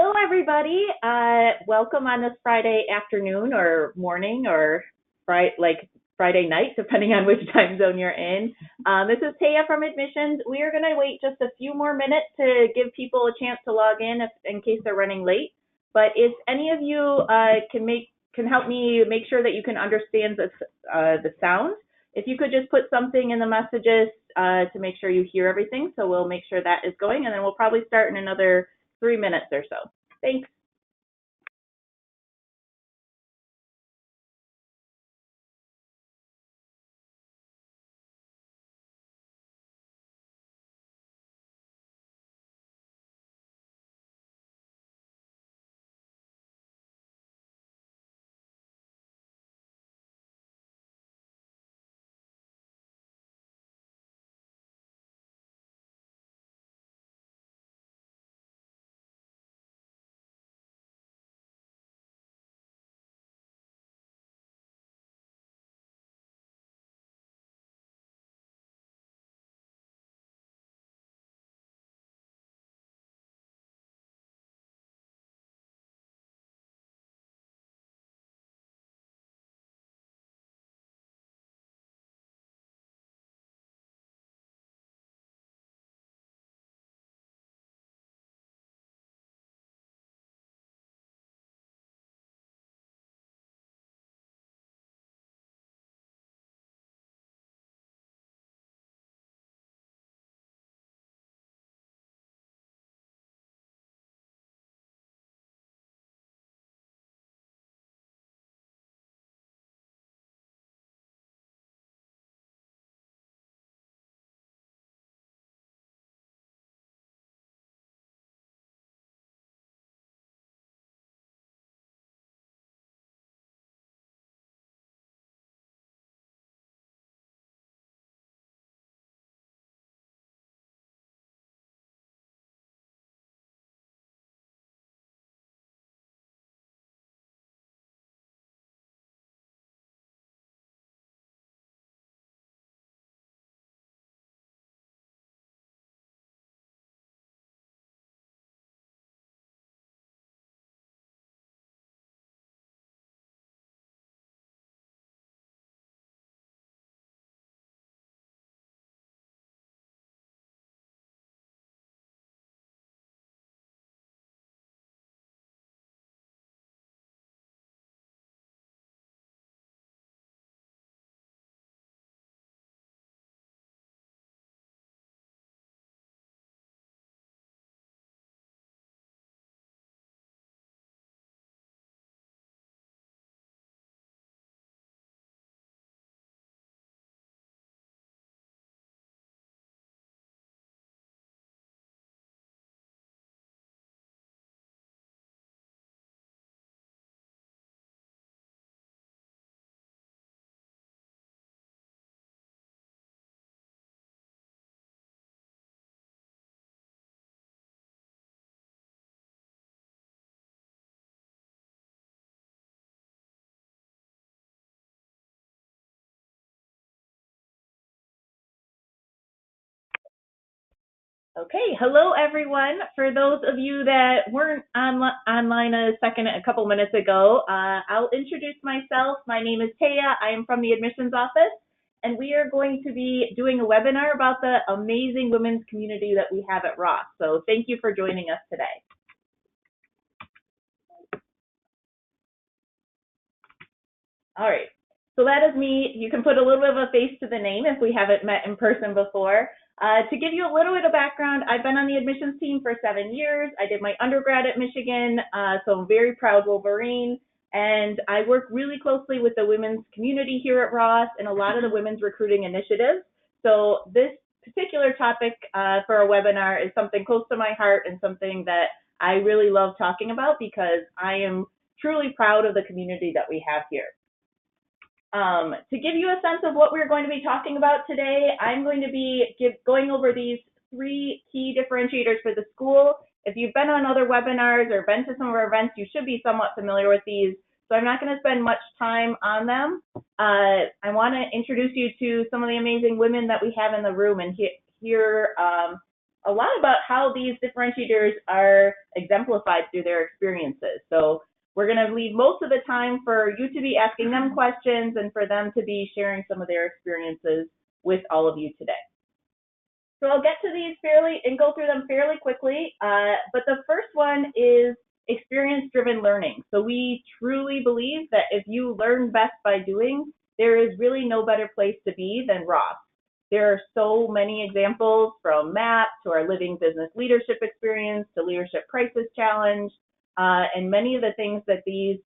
Hello, everybody. Welcome on this Friday afternoon or morning or Friday night, depending on which time zone you're in. This is Taya from Admissions. We are going to wait just a few more minutes to give people a chance to log in case they're running late. But if any of you can help me make sure that you can understand the sound, if you could just put something in the messages to make sure you hear everything, so we'll make sure that is going, and then we'll probably start in another 3 minutes or so. Thanks. Okay, hello everyone. For those of you that weren't online a couple minutes ago, I'll introduce myself. My name is Taya. I am from the admissions office, and we are going to be doing a webinar about the amazing women's community that we have at Ross. So thank you for joining us today. All right, so that is me. You can put a little bit of a face to the name if we haven't met in person before. To give you a little bit of background, I've been on the admissions team for 7 years. I did my undergrad at Michigan, so I'm very proud Wolverine. And I work really closely with the women's community here at Ross and a lot of the women's recruiting initiatives. So this particular topic for our webinar is something close to my heart and something that I really love talking about because I am truly proud of the community that we have here. To give you a sense of what we're going to be talking about today, I'm going to be going over these 3 key differentiators for the school. If you've been on other webinars or been to some of our events, you should be somewhat familiar with these. So I'm not going to spend much time on them. I want to introduce you to some of the amazing women that we have in the room and hear a lot about how these differentiators are exemplified through their experiences. So we're going to leave most of the time for you to be asking them questions and for them to be sharing some of their experiences with all of you today. So I'll get to these go through them fairly quickly, but the first one is experience-driven learning. So we truly believe that if you learn best by doing, there is really no better place to be than Ross. There are so many examples, from MAP to our Living Business Leadership Experience to Leadership Crisis Challenge, and many of the things that these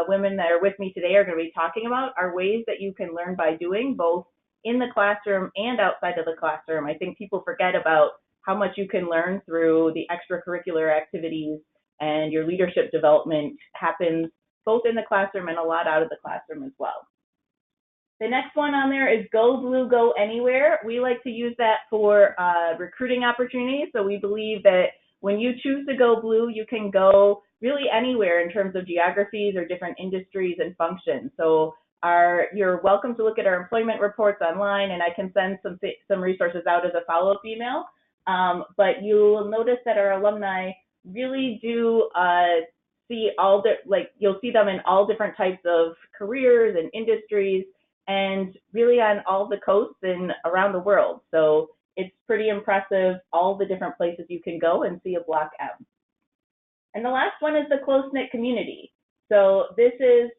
women that are with me today are going to be talking about are ways that you can learn by doing, both in the classroom and outside of the classroom. I think people forget about how much you can learn through the extracurricular activities, and your leadership development happens both in the classroom and a lot out of the classroom as well. The next one on there is Go Blue, Go Anywhere. We like to use that for recruiting opportunities. So we believe that when you choose to go blue, you can go really anywhere in terms of geographies or different industries and functions. So you're welcome to look at our employment reports online, and I can send some resources out as a follow-up email. But you'll notice that our alumni really do you'll see them in all different types of careers and industries, and really on all the coasts and around the world. So it's pretty impressive, all the different places you can go and see a Block M. And the last one is the close-knit community. So this is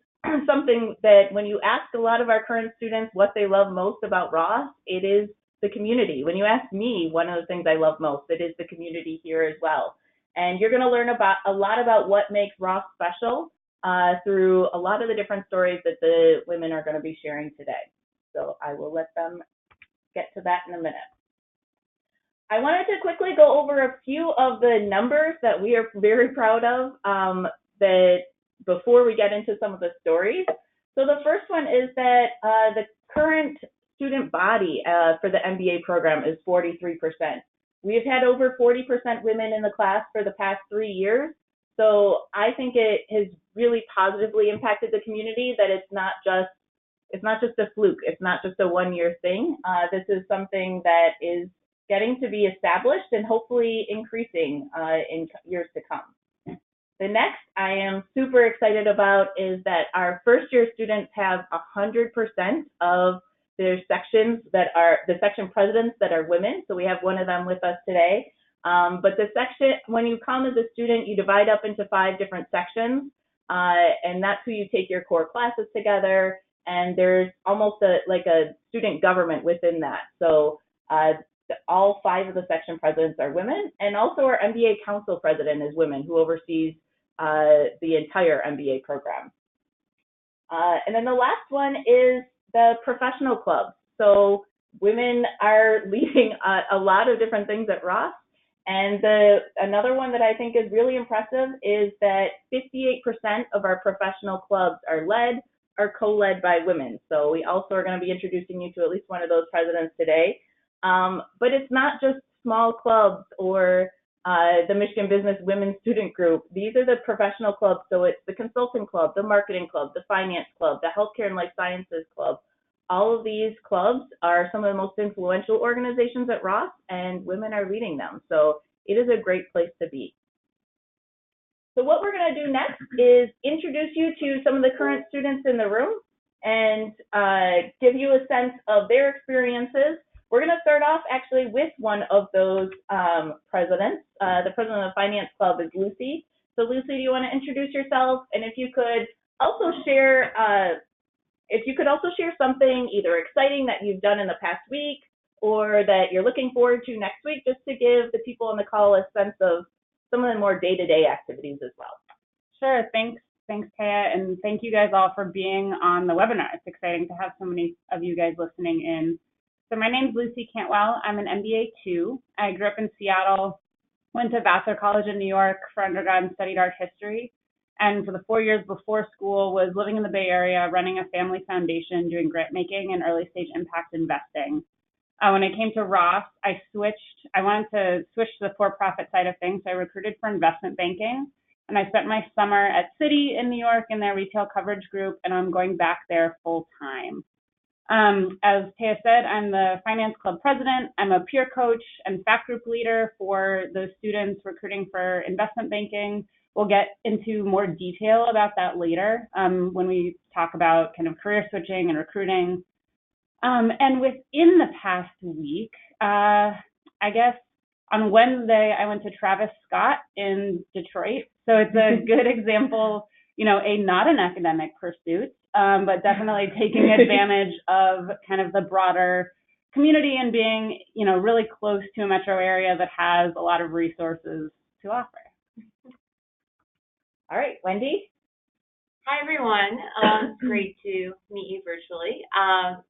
something that when you ask a lot of our current students what they love most about Ross, it is the community. When you ask me, one of the things I love most, it is the community here as well. And you're going to learn a lot about what makes Ross special through a lot of the different stories that the women are going to be sharing today. So I will let them get to that in a minute. I wanted to quickly go over a few of the numbers that we are very proud of that before we get into some of the stories. So the first one is that the current student body for the MBA program is 43%. We've had over 40% women in the class for the past 3 years. So I think it has really positively impacted the community, that it's not just a fluke. It's not just a one-year thing. This is something that is getting to be established and hopefully increasing in years to come. The next I am super excited about is that our first-year students have 100% of their sections that are the section presidents that are women. So we have one of them with us today. But the section, when you come as a student, you divide up into 5 different sections, and that's who you take your core classes together. And there's almost like a student government within that. So all 5 of the section presidents are women, and also our MBA council president is women, who oversees the entire MBA program. And then the last one is the professional clubs. So women are leading a lot of different things at Ross. And another one that I think is really impressive is that 58% of our professional clubs are co-led by women. So we also are going to be introducing you to at least one of those presidents today. But it's not just small clubs or the Michigan Business Women's Student Group. These are the professional clubs. So it's the Consultant Club, the Marketing Club, the Finance Club, the Healthcare and Life Sciences Club. All of these clubs are some of the most influential organizations at Ross, and women are leading them. So it is a great place to be. So what we're going to do next is introduce you to some of the current students in the room and give you a sense of their experiences. We're going to start off actually with one of those presidents. The president of the Finance Club is Lucy. So Lucy, do you want to introduce yourself? And if you could also share something either exciting that you've done in the past week or that you're looking forward to next week, just to give the people on the call a sense of some of the more day-to-day activities as well. Sure, thanks Taya, and thank you guys all for being on the webinar. It's exciting to have so many of you guys listening in. So my name's Lucy Cantwell. I'm an MBA 2. I grew up in Seattle, went to Vassar College in New York for undergrad and studied art history. And for the 4 years before school was living in the Bay Area, running a family foundation, doing grant making and early stage impact investing. When I came to Ross, I wanted to switch to the for-profit side of things. So I recruited for investment banking, and I spent my summer at Citi in New York in their retail coverage group, and I'm going back there full time. As Taya said, I'm the Finance Club president. I'm a peer coach and fact group leader for the students recruiting for investment banking. We'll get into more detail about that later when we talk about kind of career switching and recruiting. And within the past week, I guess on Wednesday, I went to Travis Scott in Detroit. So it's a good example, not an academic pursuit, but definitely taking advantage of kind of the broader community and being, really close to a metro area that has a lot of resources to offer. All right, Wendy? Hi, everyone. It's great to meet you virtually.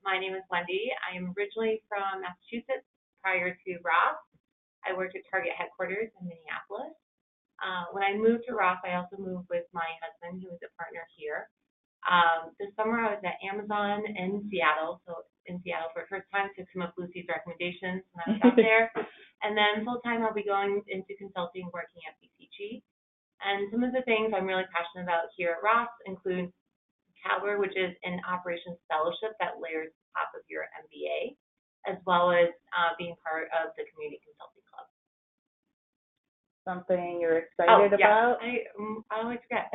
My name is Wendy. I am originally from Massachusetts prior to Ross. I worked at Target headquarters in Minneapolis. When I moved to Ross, I also moved with my husband, who is a partner here. This summer, I was at Amazon in Seattle, for the first time, took some of Lucy's recommendations when I was out there. And then full-time, I'll be going into consulting, working at BCG. And some of the things I'm really passionate about here at Ross include CALWR, which is an operations fellowship that layers top of your MBA, as well as being part of the Community Consulting Club. Something you're excited about? I always forget.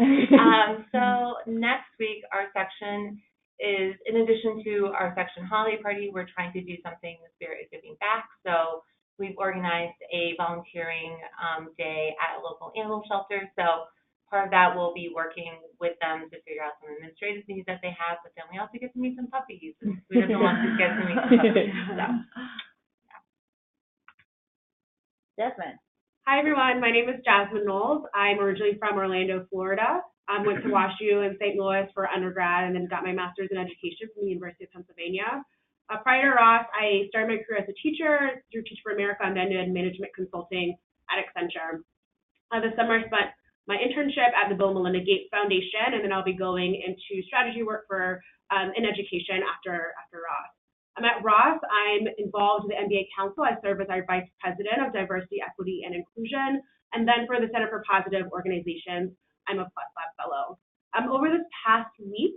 So next week, our section is, in addition to our section holiday party, we're trying to do something in the spirit of giving back. So we've organized a volunteering day at a local animal shelter. So part of that will be working with them to figure out some administrative needs that they have, but then we also get to meet some puppies. Who doesn't want to get to meet some puppies? So, Jasmine. Hi, everyone. My name is Jasmine Knowles. I'm originally from Orlando, Florida. I went to WashU in St. Louis for undergrad and then got my master's in education from the University of Pennsylvania. Prior to Ross, I started my career as a teacher through Teach for America and then did management consulting at Accenture. This summer, I spent my internship at the Bill and Melinda Gates Foundation, and then I'll be going into strategy work for in education after Ross. I'm at Ross. I'm involved in the MBA Council. I serve as our Vice President of Diversity, Equity, and Inclusion. And then for the Center for Positive Organizations, I'm a Plus Lab Fellow. Over this past week,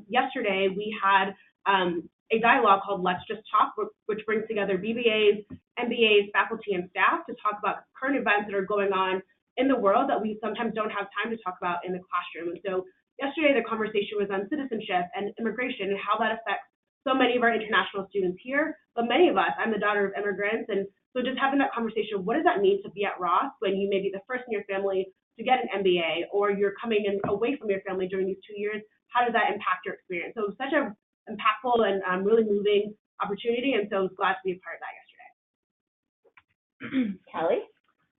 yesterday, we had a dialogue called Let's Just Talk, which brings together BBAs, MBAs, faculty, and staff to talk about current events that are going on in the world that we sometimes don't have time to talk about in the classroom. And so yesterday, the conversation was on citizenship and immigration and how that affects so many of our international students here, but many of us, I'm the daughter of immigrants, and so just having that conversation, what does that mean to be at Ross when you may be the first in your family to get an MBA, or you're coming in away from your family during these 2 years? How does that impact your experience? So it was such an impactful and really moving opportunity, and so I was glad to be a part of that yesterday. Kelly?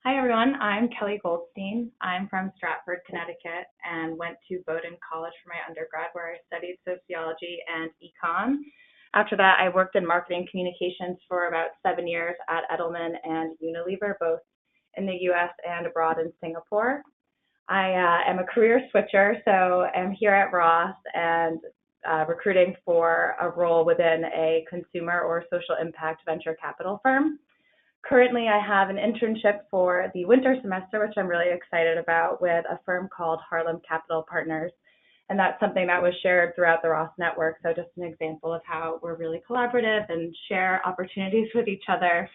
Hi, everyone. I'm Kelly Goldstein. I'm from Stratford, Connecticut, and went to Bowdoin College for my undergrad, where I studied sociology and econ. After that, I worked in marketing communications for about 7 years at Edelman and Unilever, both in the U.S. and abroad in Singapore. I am a career switcher, so I'm here at Ross and recruiting for a role within a consumer or social impact venture capital firm. Currently, I have an internship for the winter semester, which I'm really excited about, with a firm called Harlem Capital Partners. And that's something that was shared throughout the Ross Network. So just an example of how we're really collaborative and share opportunities with each other.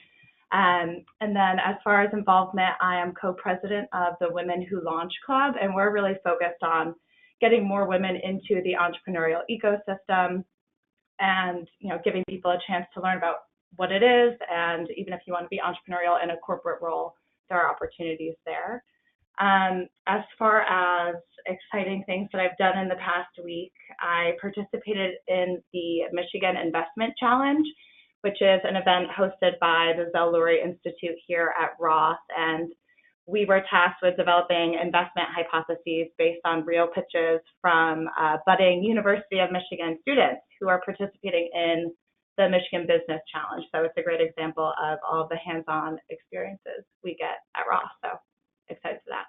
And then as far as involvement, I am co-president of the Women Who Launch Club, and we're really focused on getting more women into the entrepreneurial ecosystem and, giving people a chance to learn about what it is, and even if you want to be entrepreneurial in a corporate role, there are opportunities there. As far as exciting things that I've done in the past week, I participated in the Michigan Investment Challenge, which is an event hosted by the Zell Lurie Institute here at Ross, and we were tasked with developing investment hypotheses based on real pitches from budding University of Michigan students who are participating in the Michigan Business Challenge. So it's a great example of all of the hands-on experiences we get at Ross. So excited for that.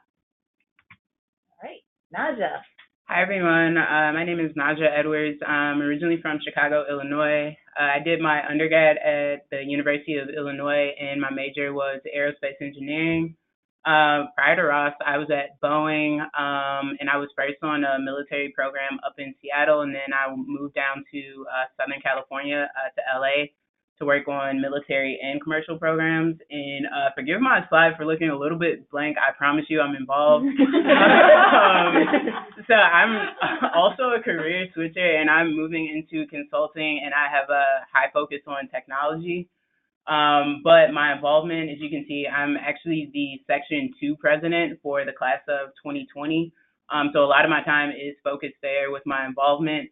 All right, Naja. Hi, everyone. My name is Naja Edwards. I'm originally from Chicago, Illinois. I did my undergrad at the University of Illinois, and my major was aerospace engineering. Prior to Ross, I was at Boeing, and I was first on a military program up in Seattle, and then I moved down to Southern California, to LA, to work on military and commercial programs. And forgive my slide for looking a little bit blank. I promise you I'm involved. So I'm also a career switcher, and I'm moving into consulting, and I have a high focus on technology. But my involvement, as you can see, I'm actually the Section 2 president for the class of 2020. So a lot of my time is focused there with my involvement.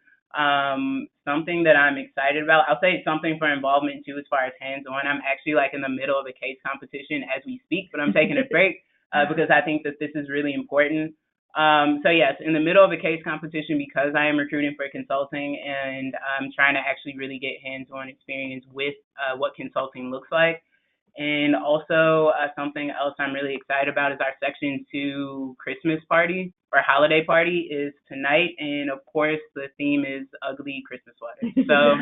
Something that I'm excited about, I'll say something for involvement too as far as hands-on. I'm actually like in the middle of a case competition as we speak, but I'm taking a break because I think that this is really important. So yes, in the middle of a case competition because I am recruiting for consulting, and I'm trying to actually really get hands-on experience with what consulting looks like. And also something else I'm really excited about is our Section 2 Christmas party or holiday party is tonight. And of course, the theme is ugly Christmas sweaters. So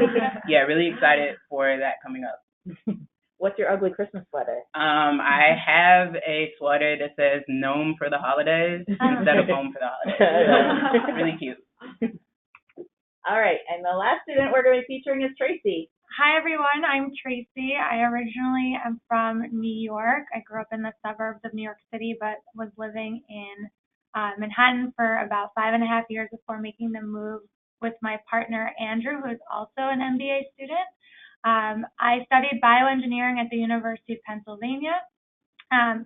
yeah, really excited for that coming up. What's your ugly Christmas sweater? I have a sweater that says gnome for the holidays instead of home for the holidays. Really cute. All right, and the last student we're going to be featuring is Tracy. Hi everyone, I'm Tracy. I originally am from New York. I grew up in the suburbs of New York City, but was living in Manhattan for about 5.5 years before making the move with my partner Andrew, who is also an MBA student. I studied bioengineering at the University of Pennsylvania.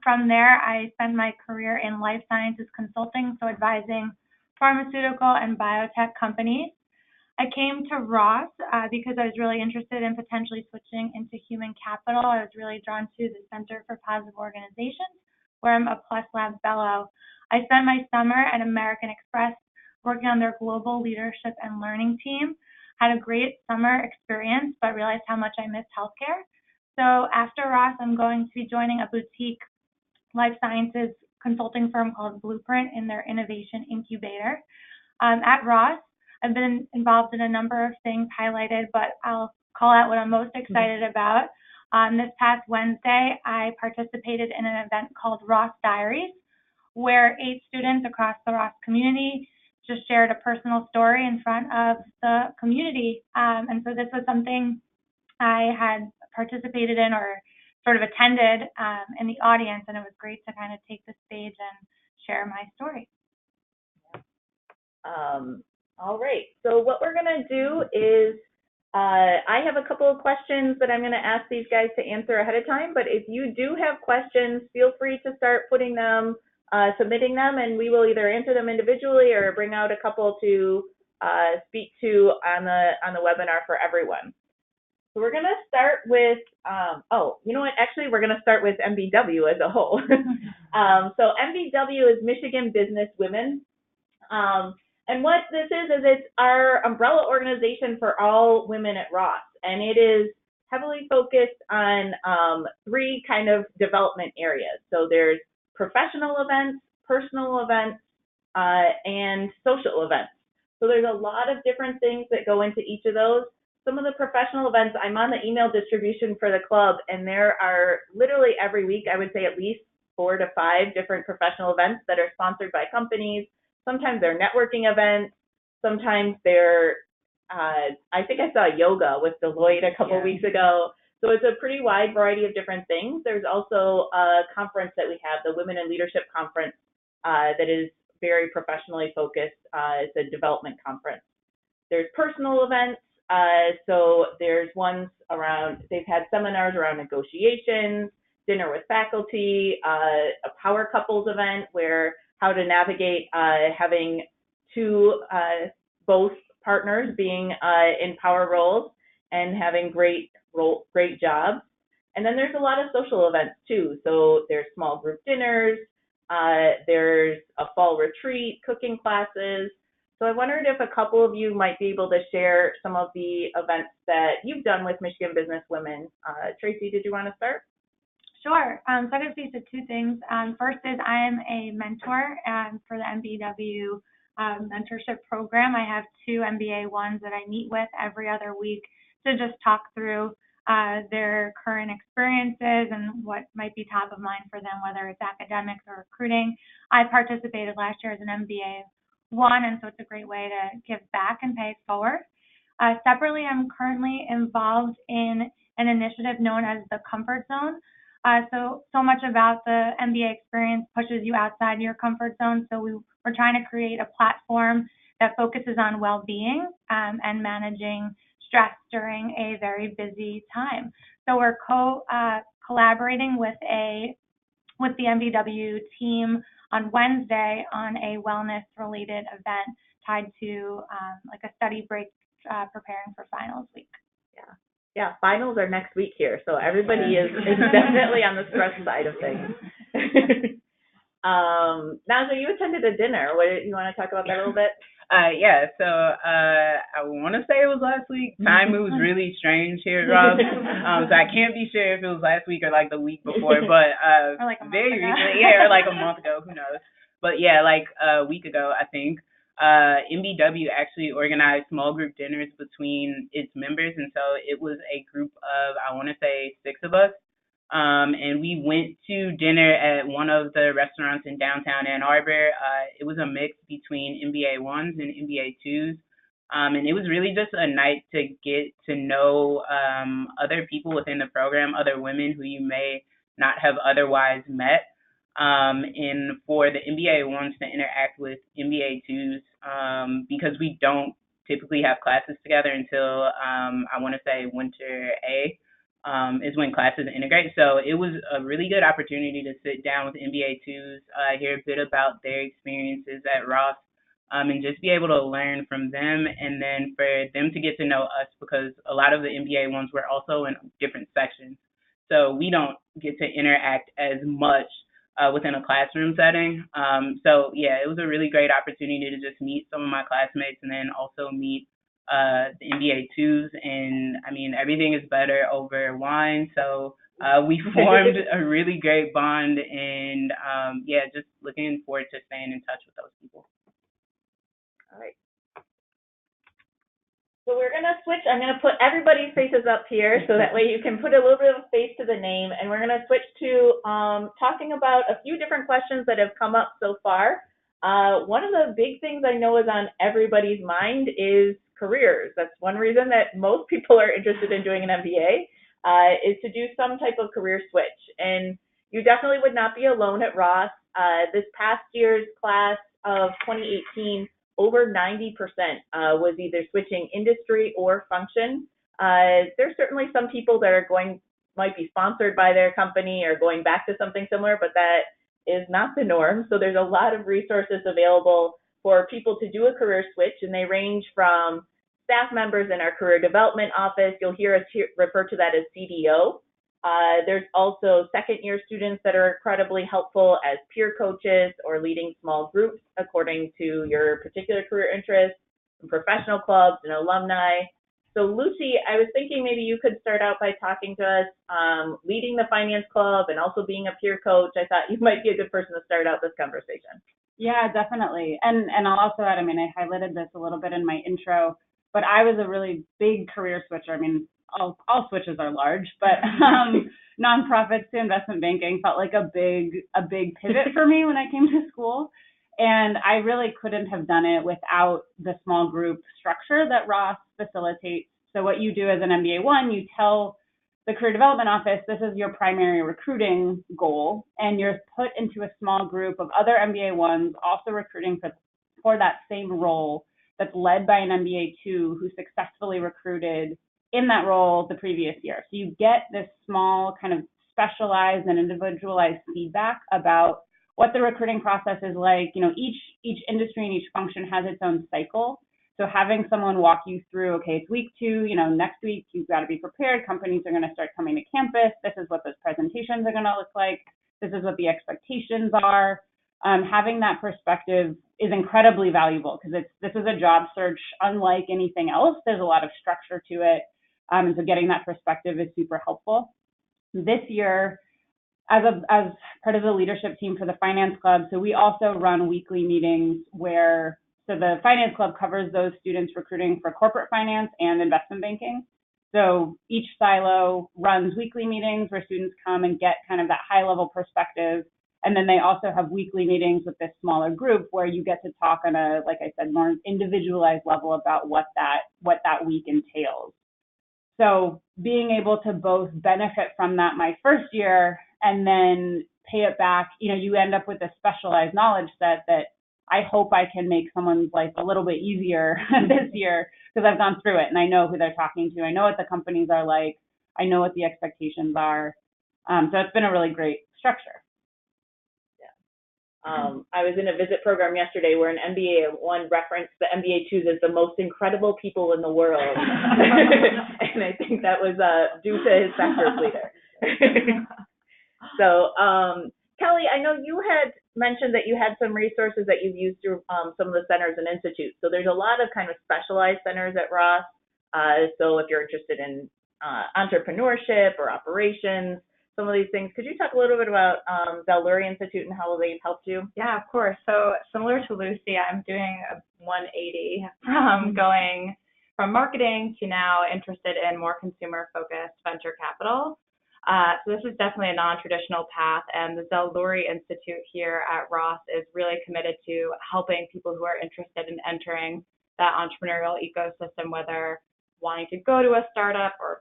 From there, I spent my career in life sciences consulting, so advising pharmaceutical and biotech companies. I came to Ross because I was really interested in potentially switching into human capital. I was really drawn to the Center for Positive Organizations, where I'm a Plus Lab fellow. I spent my summer at American Express working on their global leadership and learning team. Had a great summer experience, but realized how much I missed healthcare. So after Ross, I'm going to be joining a boutique life sciences consulting firm called Blueprint in their innovation incubator. At Ross, I've been involved in a number of things highlighted, but I'll call out what I'm most excited about. This past Wednesday, I participated in an event called Ross Diaries, where 8 students across the Ross community just shared a personal story in front of the community. And so this was something I had participated in or sort of attended in the audience, and it was great to kind of take the stage and share my story. All right, so what we're going to do is I have a couple of questions that I'm going to ask these guys to answer ahead of time, but if you do have questions, feel free to start putting them, submitting them, and we will either answer them individually or bring out a couple to speak to on the webinar for everyone. So we're going to start with, oh, you know what, actually we're going to start with MBW as a whole. So MBW is Michigan Business Women. And what this is it's our umbrella organization for all women at Ross, and it is heavily focused on 3 kind of development areas. So there's professional events, personal events, and social events. So there's a lot of different things that go into each of those. Some of the professional events, I'm on the email distribution for the club, and there are literally every week, I would say at least 4 to 5 different professional events that are sponsored by companies. Sometimes they're networking events. Sometimes they're, I think I saw yoga with Deloitte a couple weeks ago. So it's a pretty wide variety of different things. There's also a conference that we have, the Women in Leadership Conference, that is very professionally focused. It's a development conference. There's personal events. So there's ones around, they've had seminars around negotiations, dinner with faculty, a power couples event where how to navigate having 2 both partners being in power roles and having great jobs. And then there's a lot of social events too. So there's small group dinners, there's a fall retreat, cooking classes. So I wondered if a couple of you might be able to share some of the events that you've done with Michigan Business Women. Tracy, did you want to start? Sure. So I can speak to 2 things. First is I am a mentor for the MBW mentorship program. I have 2 MBA ones that I meet with every other week to just talk through their current experiences and what might be top of mind for them, whether it's academics or recruiting. I participated last year as an MBA 1, and so it's a great way to give back and pay it forward. Separately, I'm currently involved in an initiative known as the Comfort Zone. So much about the MBA experience pushes you outside your comfort zone. So we're trying to create a platform that focuses on well-being and managing stress during a very busy time. So we're collaborating with the MBW team on Wednesday on a wellness-related event tied to like a study break preparing for finals week. Yeah, finals are next week here, so everybody is definitely on the stress side of things. Now, so you attended a dinner. You want to talk about that a little bit? Yeah, so I want to say it was last week. Time moves really strange here at Ross, so I can't be sure if it was last week or like the week before, but Or like a month very ago. recently, or like a month ago, who knows. But yeah, like a week ago, I think, MBW actually organized small group dinners between its members, and so it was a group of, I want to say, 6 of us. And we went to dinner at one of the restaurants in downtown Ann Arbor. It was a mix between MBA 1s and MBA 2s. And it was really just a night to get to know other people within the program, other women who you may not have otherwise met. And for the MBA 1s to interact with MBA 2s, because we don't typically have classes together until, I want to say, winter A. Is when classes integrate. So it was a really good opportunity to sit down with MBA 2s, hear a bit about their experiences at Ross, and just be able to learn from them, and then for them to get to know us, because a lot of the MBA 1s were also in different sections. So we don't get to interact as much within a classroom setting. So yeah, it was a really great opportunity to just meet some of my classmates, and then also meet the MBA 2s, and I mean, everything is better over wine, so we formed a really great bond, and yeah, just looking forward to staying in touch with those people. All right. So we're going to switch. I'm going to put everybody's faces up here so that way you can put a little bit of a face to the name, and we're going to switch to talking about a few different questions that have come up so far. One of the big things I know is on everybody's mind is careers. That's one reason that most people are interested in doing an MBA, is to do some type of career switch. And you definitely would not be alone at Ross. This past year's class of 2018, over 90% was either switching industry or function. There's certainly some people that might be sponsored by their company or going back to something similar, but that is not the norm. So there's a lot of resources available for people to do a career switch, and they range from staff members in our career development office. You'll hear us refer to that as CDO. There's also second-year students that are incredibly helpful as peer coaches or leading small groups according to your particular career interests, and professional clubs and alumni. So Lucy, I was thinking maybe you could start out by talking to us, leading the finance club and also being a peer coach. I thought you might be a good person to start out this conversation. Yeah, definitely. And I'll also add, I mean, I highlighted this a little bit in my intro, but I was a really big career switcher. I mean, all switches are large, but nonprofits to investment banking felt like a big pivot for me when I came to school. And I really couldn't have done it without the small group structure that Ross facilitates. So what you do as an MBA 1, you tell the career development office, this is your primary recruiting goal, and you're put into a small group of other MBA 1s also recruiting for that same role, that's led by an MBA 2 who successfully recruited in that role the previous year. So you get this small kind of specialized and individualized feedback about what the recruiting process is like. You know, each industry and each function has its own cycle. So having someone walk you through, okay, it's week 2, you know, next week you've got to be prepared. Companies are going to start coming to campus. This is what those presentations are going to look like. This is what the expectations are. Having that perspective is incredibly valuable because this is a job search unlike anything else. There's a lot of structure to it. And so getting that perspective is super helpful. This year, as part of the leadership team for the Finance Club, so we also run weekly meetings so the Finance Club covers those students recruiting for corporate finance and investment banking. So each silo runs weekly meetings where students come and get kind of that high-level perspective. And then they also have weekly meetings with this smaller group where you get to talk on a, like I said, more individualized level about what that week entails. So being able to both benefit from that my first year and then pay it back, you end up with a specialized knowledge set that I hope I can make someone's life a little bit easier this year because I've gone through it and I know who they're talking to. I know what the companies are like. I know what the expectations are. So it's been a really great structure. I was in a visit program yesterday where an MBA 1 referenced the MBA 2s as the most incredible people in the world. And I think that was due to his sector leader. So, Kelly, I know you had mentioned that you had some resources that you've used through some of the centers and institutes. So there's a lot of kind of specialized centers at Ross. So if you're interested in entrepreneurship or operations, some of these things. Could you talk a little bit about Zell Lurie Institute and how they've helped you? Yeah, of course. So similar to Lucy, I'm doing a 180 from going from marketing to now interested in more consumer-focused venture capital. So this is definitely a non-traditional path, and the Zell Lurie Institute here at Ross is really committed to helping people who are interested in entering that entrepreneurial ecosystem, whether wanting to go to a startup or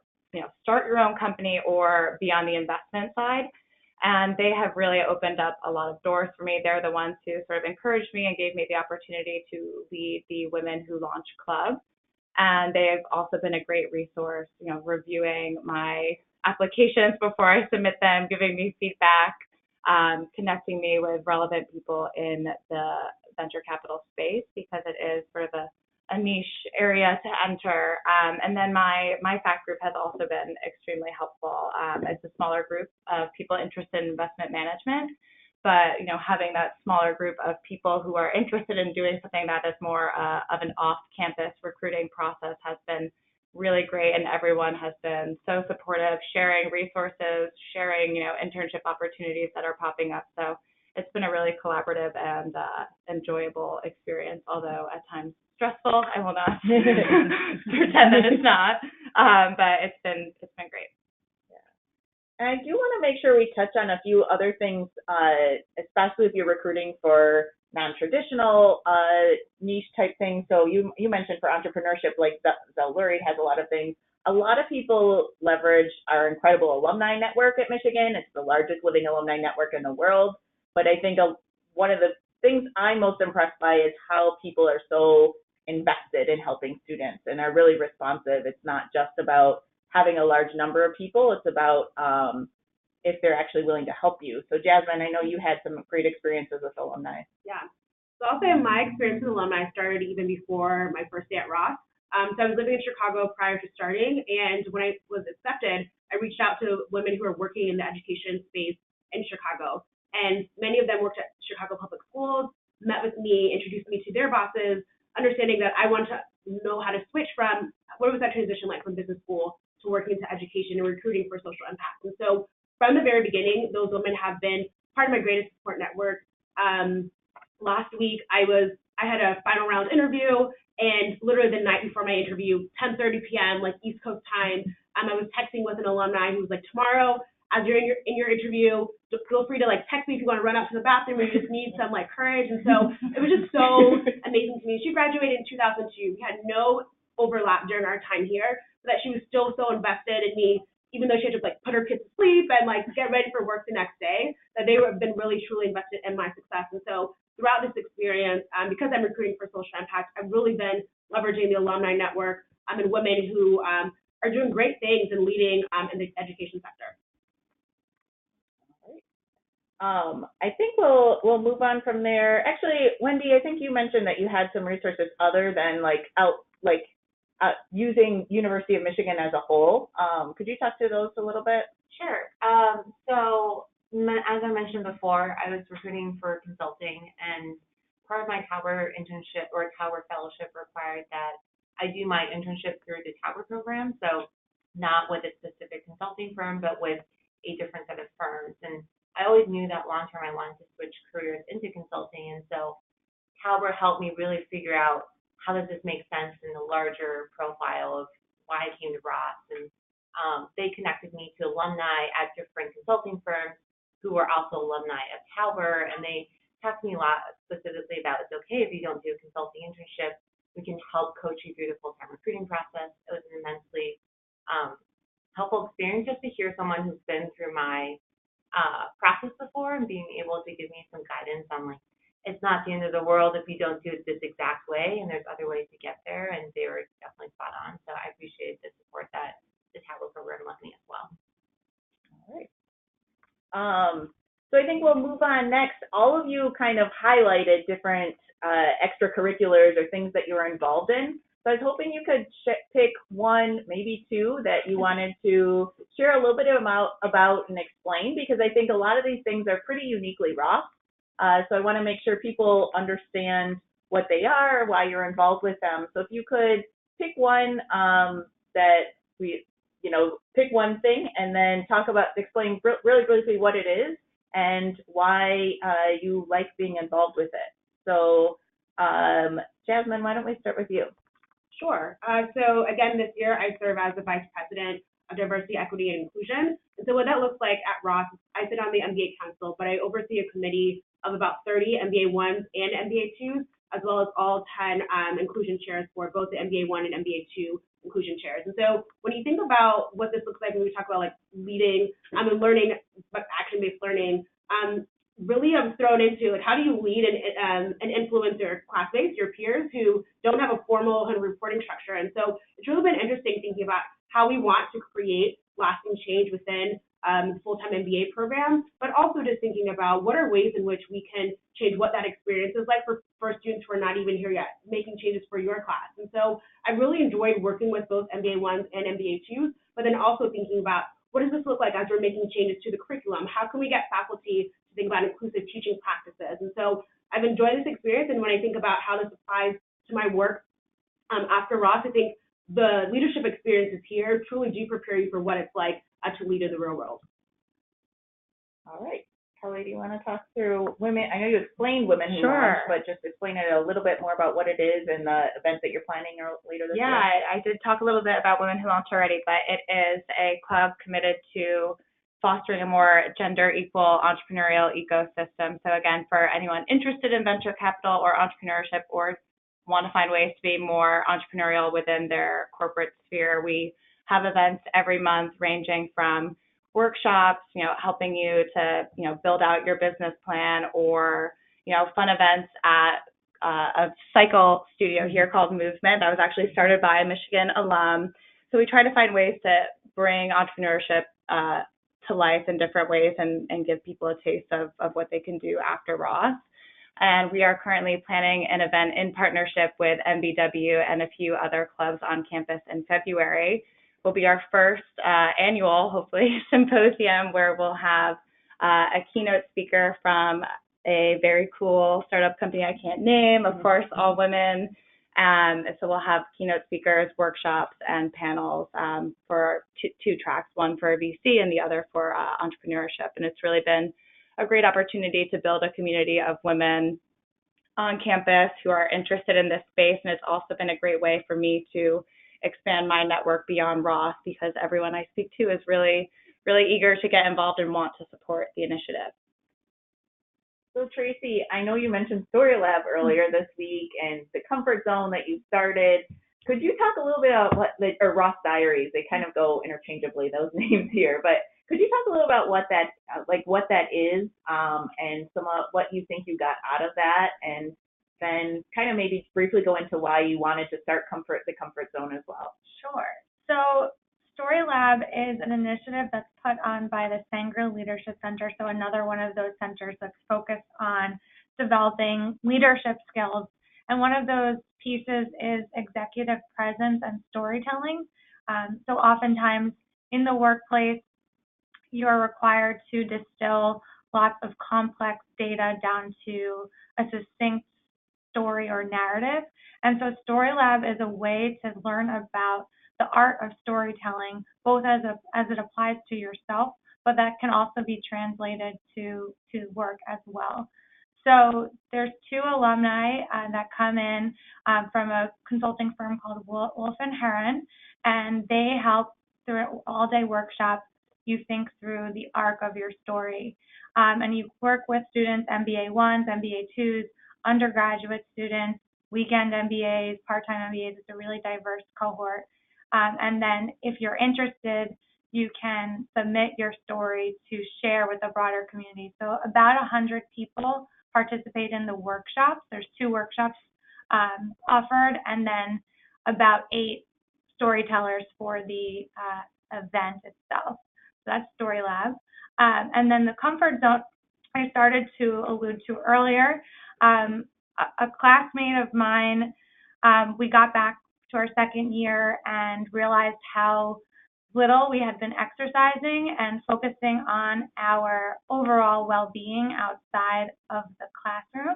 start your own company or be on the investment side. And they have really opened up a lot of doors for me. They're the ones who sort of encouraged me and gave me the opportunity to lead the Women Who Launch Club. And they've also been a great resource, reviewing my applications before I submit them, giving me feedback, connecting me with relevant people in the venture capital space because it is sort of a niche area to enter. And then my fact group has also been extremely helpful. It's a smaller group of people interested in investment management, but having that smaller group of people who are interested in doing something that is more of an off-campus recruiting process has been really great, and everyone has been so supportive, sharing resources, sharing internship opportunities that are popping up. So it's been a really collaborative and enjoyable experience, although at times stressful. I will not pretend that it's not, but it's been great. Yeah. And I do want to make sure we touch on a few other things, especially if you're recruiting for non-traditional niche type things. So you mentioned for entrepreneurship, like Zell Lurie has a lot of things. A lot of people leverage our incredible alumni network at Michigan. It's the largest living alumni network in the world. But I think one of the things I'm most impressed by is how people are so invested in helping students and are really responsive. It's not just about having a large number of people. It's about if they're actually willing to help you. So Jasmine, I know you had some great experiences with alumni. Yeah. So I'll say my experience with alumni started even before my first day at Ross. So I was living in Chicago prior to starting, and when I was accepted, I reached out to women who are working in the education space in Chicago. And many of them worked at Chicago Public Schools, met with me, introduced me to their bosses, understanding that I wanted to know how to switch from, what was that transition like from business school to working into education and recruiting for social impact. And so from the very beginning, those women have been part of my greatest support network. Last week, I had a final round interview, and literally the night before my interview, 10:30 p.m., like East Coast time, I was texting with an alumni who was like, tomorrow, as you're in your interview, feel free to text me if you want to run out to the bathroom or you just need some courage. And so it was just so amazing to me. She graduated in 2002. We had no overlap during our time here, but that she was still so invested in me, even though she had to put her kids to sleep and get ready for work the next day, that they have been really truly invested in my success. And so throughout this experience, because I'm recruiting for social impact, I've really been leveraging the alumni network and women who are doing great things and leading in the education sector. I think we'll move on from there. Actually, Wendy, I think you mentioned that you had some resources other than using University of Michigan as a whole. Could you talk to those a little bit? Sure. So as I mentioned before, I was recruiting for consulting, and part of my Tauber internship or Tauber fellowship required that I do my internship through the Tauber program. So not with a specific consulting firm, but with a different set of firms. And I always knew that long term I wanted to switch careers into consulting, and so Tauber helped me really figure out how does this make sense in the larger profile of why I came to Ross. And they connected me to alumni at different consulting firms who were also alumni of Talbot, and they talked to me a lot specifically about it's okay if you don't do a consulting internship. We can help coach you through the full-time recruiting process. It was an immensely helpful experience just to hear someone who's been through my process before and being able to give me some guidance on like, it's not the end of the world if you don't do it this exact way, and there's other ways to get there, and they were definitely spot on. So I appreciate the support that the Talbot program left me as well. All right. So I think we'll move on next. All of you kind of highlighted different extracurriculars or things that you were involved in. So I was hoping you could pick one, maybe two, that you wanted to share a little bit about and explain, because I think a lot of these things are pretty uniquely Ross. So I want to make sure people understand what they are, why you're involved with them. So if you could pick one pick one thing and then explain really briefly what it is and why you like being involved with it. So Jasmine, why don't we start with you? Sure. So again, this year I serve as the Vice President of Diversity, Equity, and Inclusion. And so what that looks like at Ross, I sit on the MBA Council, but I oversee a committee of about 30 MBA 1s and MBA 2s, as well as all 10 inclusion chairs for both the MBA 1 and MBA 2 inclusion chairs. And so when you think about what this looks like when we talk about like leading and learning, but action-based learning, really I'm thrown into like how do you lead and influence your classmates, your peers who don't have a formal reporting structure. And so it's really been interesting thinking about how we want to create lasting change within the full-time MBA program, but also just thinking about what are ways in which we can change what that experience is like for students who are not even here yet, making changes for your class. And so I really enjoyed working with both MBA 1s and MBA 2s, but then also thinking about what does this look like as we're making changes to the curriculum? How can we get faculty to think about inclusive teaching practices? And so I've enjoyed this experience, and when I think about how this applies to my work after Ross, I think the leadership experiences here truly do prepare you for what it's like to lead in the real world. All right. Kelly, do you want to talk through women? I know you explained Women Who Sure. Launch, but just explain it a little bit more about what it is and the event that you're planning later this year. Yeah, I did talk a little bit about Women Who Launch already, but it is a club committed to fostering a more gender equal entrepreneurial ecosystem. So again, for anyone interested in venture capital or entrepreneurship or want to find ways to be more entrepreneurial within their corporate sphere, we have events every month ranging from workshops, helping you to, build out your business plan, or, fun events at a cycle studio here called Movement that was actually started by a Michigan alum. So we try to find ways to bring entrepreneurship to life in different ways and give people a taste of what they can do after Ross. And we are currently planning an event in partnership with MBW and a few other clubs on campus in February. Will be our first annual, hopefully, symposium where we'll have a keynote speaker from a very cool startup company I can't name, of course, all women. So we'll have keynote speakers, workshops, and panels for two tracks, one for VC and the other for entrepreneurship. And it's really been a great opportunity to build a community of women on campus who are interested in this space. And it's also been a great way for me to expand my network beyond Ross, because everyone I speak to is really, really eager to get involved and want to support the initiative. So Tracy, I know you mentioned Story Lab earlier this week and the comfort zone that you started. Could you talk a little bit about or Ross Diaries? They kind of go interchangeably, those names here, but could you talk a little about what that is, and some of what you think you got out of that, and then kind of maybe briefly go into why you wanted to start the comfort zone as well. Sure. So Story Lab is an initiative that's put on by the Sanger Leadership Center, so another one of those centers that's focused on developing leadership skills. And one of those pieces is executive presence and storytelling. So oftentimes in the workplace, you're required to distill lots of complex data down to a succinct story or narrative. And so Story Lab is a way to learn about the art of storytelling, both as it applies to yourself, but that can also be translated to work as well. So there's two alumni that come in from a consulting firm called Wolf and Heron, and they help through an all-day workshop. You think through the arc of your story, and you work with students, MBA 1s, MBA 2s, undergraduate students, weekend MBAs, part-time MBAs. It's a really diverse cohort. And then if you're interested, you can submit your story to share with the broader community. So about 100 people participate in the workshops. There's 2 workshops offered, and then about 8 storytellers for the event itself. So that's Story Lab. And then the comfort zone I started to allude to earlier. A classmate of mine, we got back to our second year and realized how little we had been exercising and focusing on our overall well-being outside of the classroom.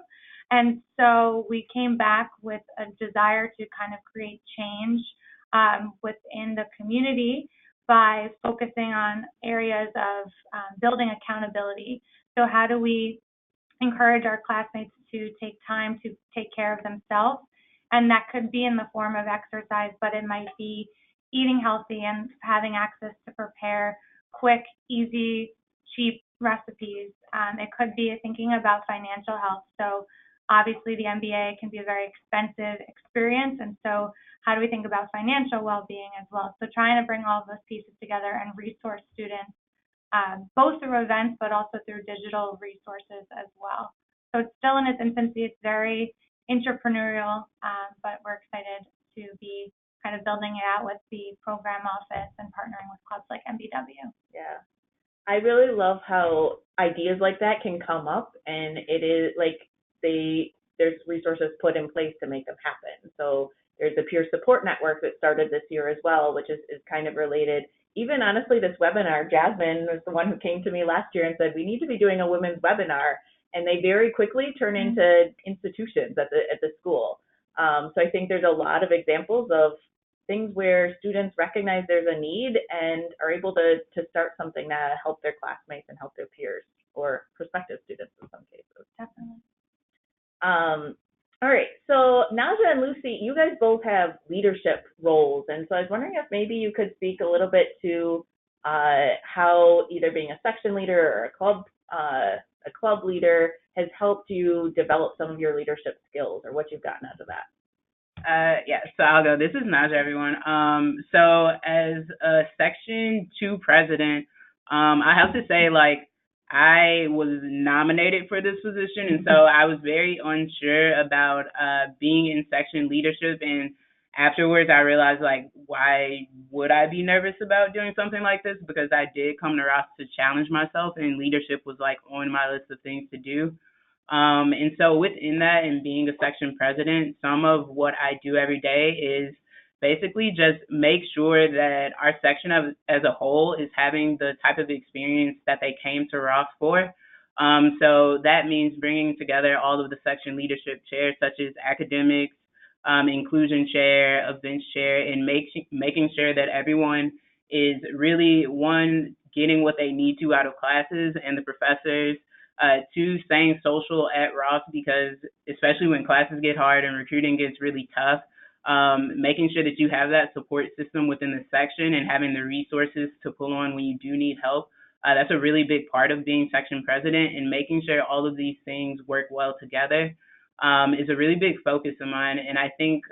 And so we came back with a desire to kind of create change within the community by focusing on areas of building accountability. So how do we encourage our classmates to take time to take care of themselves? And that could be in the form of exercise, but it might be eating healthy and having access to prepare quick, easy, cheap recipes. It could be thinking about financial health. So obviously the MBA can be a very expensive experience. And so how do we think about financial well-being as well? So trying to bring all of those pieces together and resource students, both through events, but also through digital resources as well. So it's still in its infancy. It's very entrepreneurial, but we're excited to be kind of building it out with the program office and partnering with clubs like MBW. Yeah. I really love how ideas like that can come up, and it is like there's resources put in place to make them happen. So there's a peer support network that started this year as well, which is kind of related. Even honestly, this webinar, Jasmine was the one who came to me last year and said, we need to be doing a women's webinar. And they very quickly turn into institutions at the school. So I think there's a lot of examples of things where students recognize there's a need and are able to start something to help their classmates and help their peers or prospective students in some cases. Definitely. All right, so Naja and Lucy, you guys both have leadership roles, and so I was wondering if maybe you could speak a little bit to how either being a section leader or a club leader has helped you develop some of your leadership skills, or what you've gotten out of that. Yeah, so I'll go. This is Naja, everyone. So as a Section 2 president, I have to say, like, I was nominated for this position, and so I was very unsure about being in section leadership, and afterwards I realized, like, why would I be nervous about doing something like this? Because I did come to Ross to challenge myself, and leadership was, like, on my list of things to do. And so within that and being a section president, some of what I do every day is basically just make sure that our section as a whole is having the type of experience that they came to Ross for. So that means bringing together all of the section leadership chairs, such as academics, inclusion chair, events chair, and making sure that everyone is really, one, getting what they need to out of classes, and the professors, 2, staying social at Ross, because especially when classes get hard and recruiting gets really tough, making sure that you have that support system within the section and having the resources to pull on when you do need help. That's a really big part of being section president, and making sure all of these things work well together is a really big focus of mine. And I think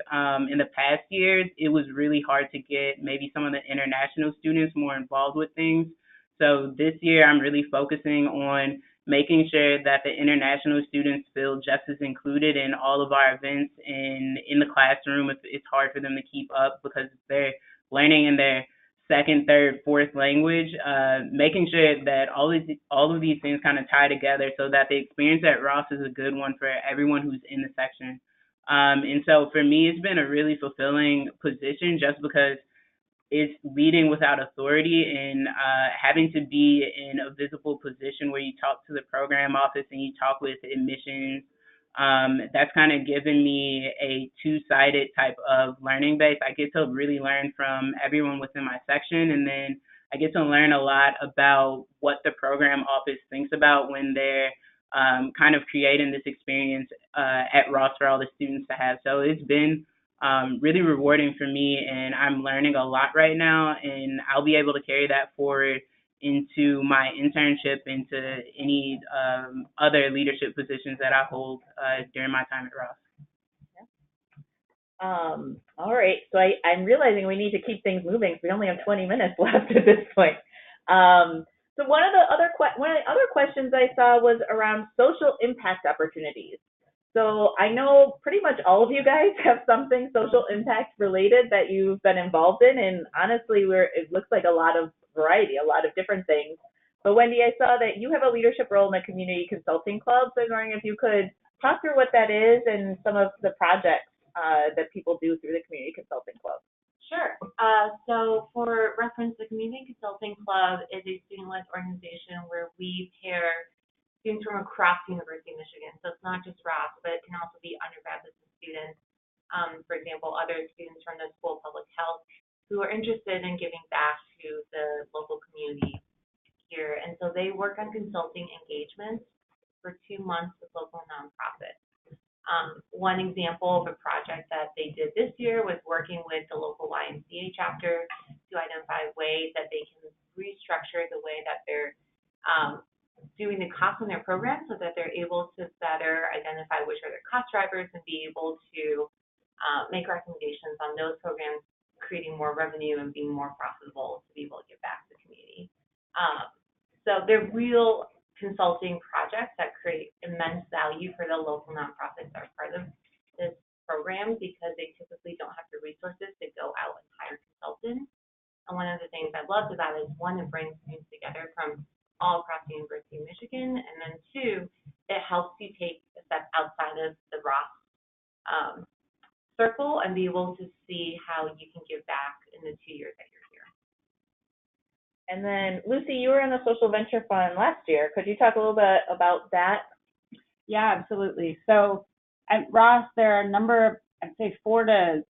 in the past years, it was really hard to get maybe some of the international students more involved with things. So this year, I'm really focusing on making sure that the international students feel just as included in all of our events and in the classroom. It's hard for them to keep up because they're learning in their second, third, fourth language, making sure that all of these things kind of tie together so that the experience at Ross is a good one for everyone who's in the section. And so for me, it's been a really fulfilling position just because it's leading without authority and having to be in a visible position where you talk to the program office and you talk with admissions. That's kind of given me a two-sided type of learning base. I get to really learn from everyone within my section, and then I get to learn a lot about what the program office thinks about when they're kind of creating this experience at Ross for all the students to have. So it's been really rewarding for me, and I'm learning a lot right now, and I'll be able to carry that forward into my internship, into any other leadership positions that I hold during my time at Ross. All right, so I'm realizing we need to keep things moving, so we only have 20 minutes left at this point. So one of the other questions I saw was around social impact opportunities. So I know pretty much all of you guys have something social impact related that you've been involved in, and honestly, it looks like a lot of variety, a lot of different things. But Wendy, I saw that you have a leadership role in the Community Consulting Club, so I was wondering if you could talk through what that is and some of the projects that people do through the Community Consulting Club. Sure. So for reference, the Community Consulting Club is a student-led organization where we pair students from across the University of Michigan. So it's not just Ross, but it can also be undergrad business students, for example, other students from the School of Public Health who are interested in giving back to the local community here. And so they work on consulting engagements for 2 months with local nonprofits. One example of a project that they did this year was working with the local YMCA chapter to identify ways that they can restructure the way that they're doing the costs on their program so that they're able to better identify which are their cost drivers and be able to make recommendations on those programs, creating more revenue and being more profitable to be able to give back to the community. So they're real consulting projects that create immense value for the local nonprofits that are part of this program because they typically don't have the resources to go out and hire consultants. And one of the things I loved about it is, one, it brings students together from all across the University of Michigan, and then two, it helps you take a step outside of the Ross circle and be able to see how you can give back in the 2 years that you're here. And then, Lucy, you were in the Social Venture Fund last year. Could you talk a little bit about that? Yeah, absolutely. So at Ross, there are a number of, I'd say 4 to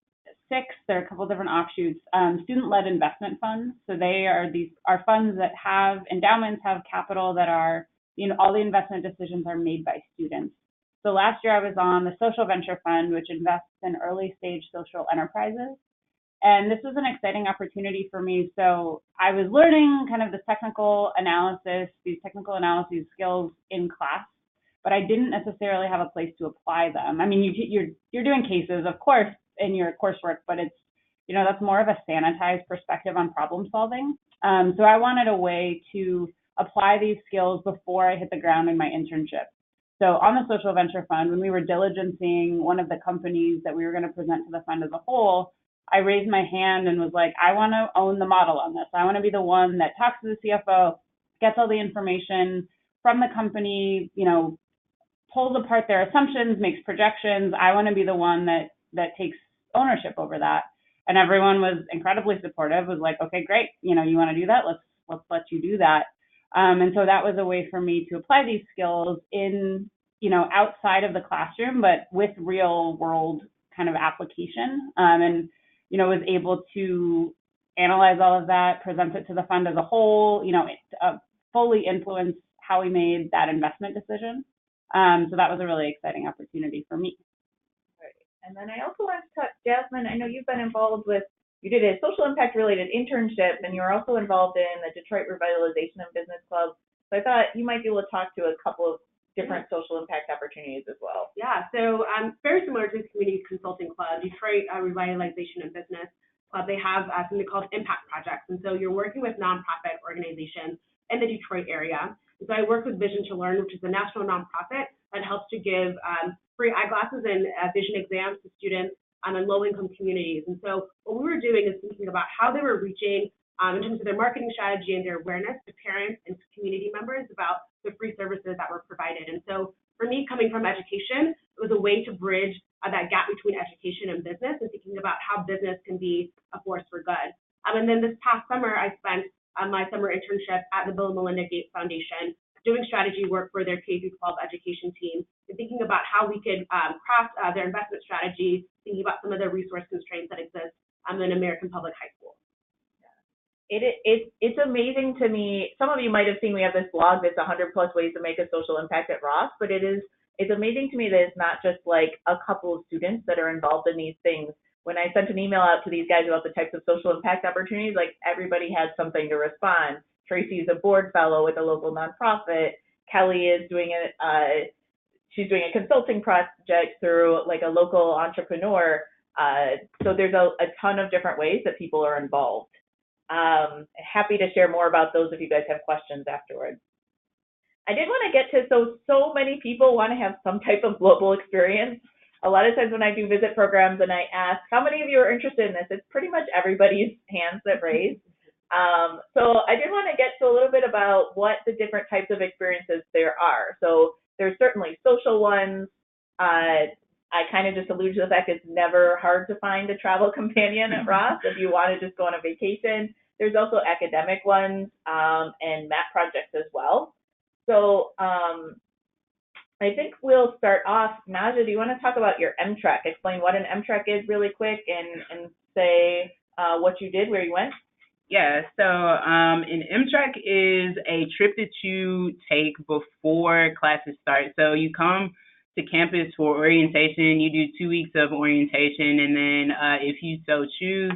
6, there are a couple of different offshoots. Student-led investment funds. So they are funds that have endowments, have capital that are, all the investment decisions are made by students. So last year I was on the Social Venture Fund, which invests in early stage social enterprises. And this was an exciting opportunity for me. So I was learning kind of the technical analysis, these technical analysis skills in class, but I didn't necessarily have a place to apply them. I mean, you're doing cases, of course, in your coursework, but it's, that's more of a sanitized perspective on problem solving. So I wanted a way to apply these skills before I hit the ground in my internship. So on the Social Venture Fund, when we were diligencing one of the companies that we were going to present to the fund as a whole, I raised my hand and was like, I want to own the model on this. I want to be the one that talks to the CFO, gets all the information from the company, pulls apart their assumptions, makes projections. I want to be the one that takes ownership over that. And everyone was incredibly supportive, was like, okay, great. You want to do that? Let's let you do that. And so that was a way for me to apply these skills in, outside of the classroom, but with real world kind of application. And was able to analyze all of that, present it to the fund as a whole, fully influence how we made that investment decision. So that was a really exciting opportunity for me. Right. And then I also wanted to talk, Jasmine, I know you've been involved you did a social impact related internship, and you were also involved in the Detroit Revitalization and Business Club. So I thought you might be able to talk to a couple of different social impact opportunities as well. Yeah, so very similar to the Community Consulting Club, Detroit Revitalization and Business Club, they have something called impact projects. And so you're working with nonprofit organizations in the Detroit area. And so I work with Vision to Learn, which is a national nonprofit that helps to give free eyeglasses and vision exams to students in low-income communities. And so what we were doing is thinking about how they were reaching in terms of their marketing strategy and their awareness to parents and to community members about the free services that were provided. And so for me, coming from education, it was a way to bridge that gap between education and business and thinking about how business can be a force for good. And then this past summer, I spent my summer internship at the Bill and Melinda Gates Foundation doing strategy work for their K-12 education team and thinking about how we could craft their investment strategy, thinking about some of the resource constraints that exist in American public high schools. It's amazing to me. Some of you might have seen we have this blog that's 100 plus ways to make a social impact at Ross, but it's amazing to me that it's not just like a couple of students that are involved in these things. When I sent an email out to these guys about the types of social impact opportunities, like everybody had something to respond. Tracy is a board fellow with a local nonprofit. Kelly is doing she's doing a consulting project through like a local entrepreneur. So there's a ton of different ways that people are involved. Happy to share more about those if you guys have questions afterwards. I did want to get to, so many people want to have some type of global experience. A lot of times when I do visit programs and I ask, how many of you are interested in this? It's pretty much everybody's hands that raise. So I did want to get to a little bit about what the different types of experiences there are. So there's certainly social ones. I kind of just alluded to the fact it's never hard to find a travel companion at Ross if you want to just go on a vacation. There's also academic ones and map projects as well. So I think we'll start off. Naja, do you want to talk about your MTREC? Explain what an MTREC is really quick and say what you did, where you went? Yeah, so an MTREC is a trip that you take before classes start. So you come to campus for orientation, you do 2 weeks of orientation, and then if you so choose,